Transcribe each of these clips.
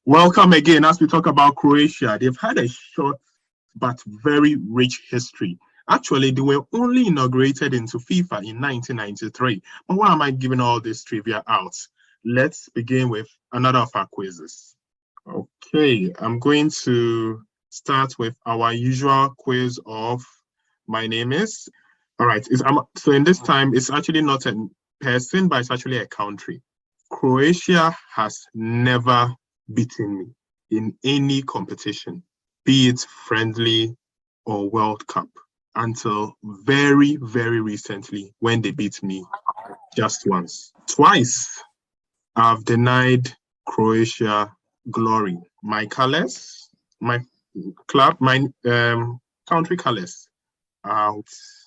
Welcome again as we talk about Croatia. They've had a short but very rich history. Actually, they were only inaugurated into FIFA in 1993. But why am I giving all this trivia out? Let's begin with another of our quizzes. Okay, I'm going to start with our usual quiz of my name is. All right, so in this time, it's actually not a person, but it's actually a country. Croatia has never beaten me in any competition, be it friendly or World Cup, until very, very recently when they beat me just once. Twice, I've denied Croatia glory. My colors, my club, my country colors are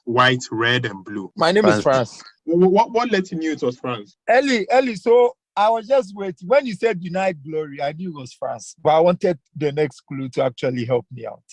white, red, and blue. My name is France. What let you knew it was France? Ellie, so I was just waiting. When you said United Glory, I knew it was France. But I wanted the next clue to actually help me out.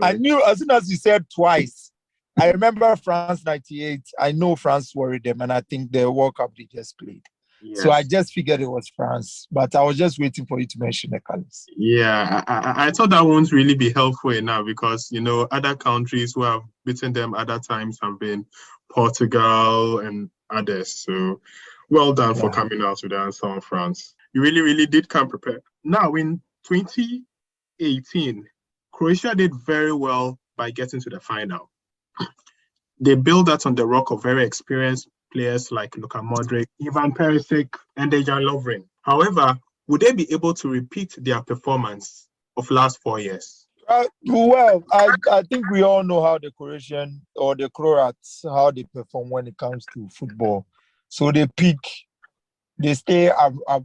I knew as soon as you said twice, I remember France 98. I know France worried them, and I think the World Cup they just played. Yes. So I just figured it was France, but I was just waiting for you to mention the colors. Yeah, I thought that won't really be helpful enough because, other countries who have beaten them other times have been Portugal and others. So well done for coming out with the answer on France. You really, really did come prepared. Now, in 2018, Croatia did very well by getting to the final. They built that on the rock of very experienced players like Luka Modric, Ivan Perisic, and Dejan Lovren. However, would they be able to repeat their performance of last 4 years? Well, I think we all know how the Croatian or the Croats, how they perform when it comes to football. So they stay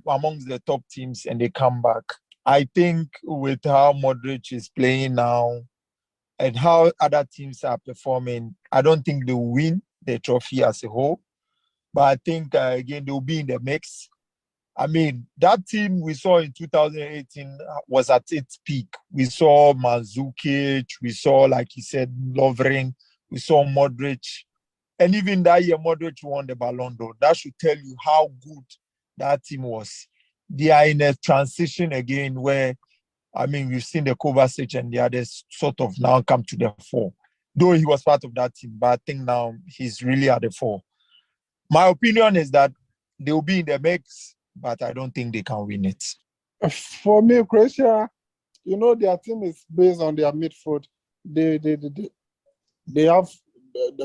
amongst the top teams and they come back. I think with how Modric is playing now and how other teams are performing, I don't think they'll win the trophy as a whole. But I think, again, they'll be in the mix. I mean, that team we saw in 2018 was at its peak. We saw Mandzukic, we saw, like you said, Lovren, we saw Modric. And even that year, Modric won the Ballon d'Or. That should tell you how good that team was. They are in a transition again where, we've seen the Kovacic and the others sort of now come to the fore. Though he was part of that team, but I think now he's really at the fore. My opinion is that they will be in the mix, but I don't think they can win it. For me, Croatia, their team is based on their midfield. They have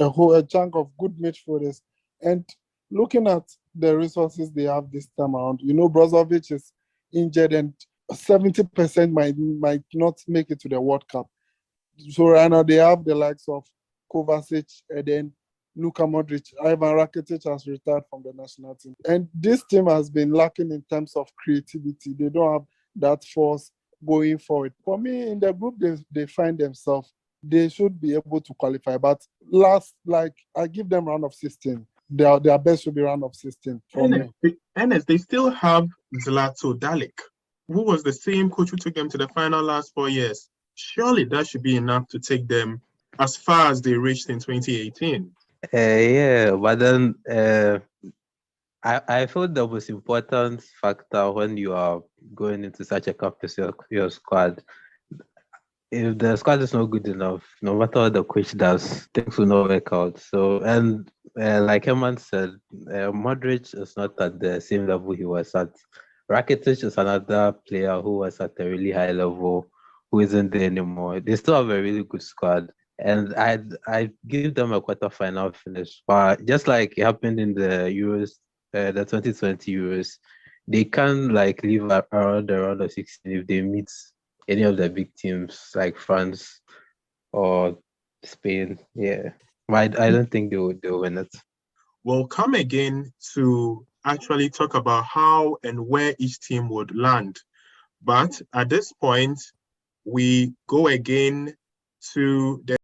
a chunk of good midfielders. And looking at the resources they have this time around, Brozovic is injured and 70% might not make it to the World Cup. So right now they have the likes of Kovacic and then Luka Modric. Ivan Rakitic has retired from the national team. And this team has been lacking in terms of creativity. They don't have that force going forward. For me, in the group they find themselves, they should be able to qualify. But I give them round of 16. Their best should be round of 16 for me. And they still have Zlatko Dalic, who was the same coach who took them to the final last 4 years. Surely that should be enough to take them as far as they reached in 2018. Yeah, but then I feel the most important factor when you are going into such a cup is your squad. If the squad is not good enough, no matter what the coach does, things will not work out. So, and like Herman said, Modric is not at the same level he was at. Rakitic is another player who was at a really high level, who isn't there anymore. They still have a really good squad. And I give them a quarter-final finish. But just like it happened in the Euros, the 2020 Euros, they can leave around the round of 16 if they meet any of the big teams like France or Spain. Yeah. But I don't think they'll win it. We'll come again to actually talk about how and where each team would land. But at this point, we go again to the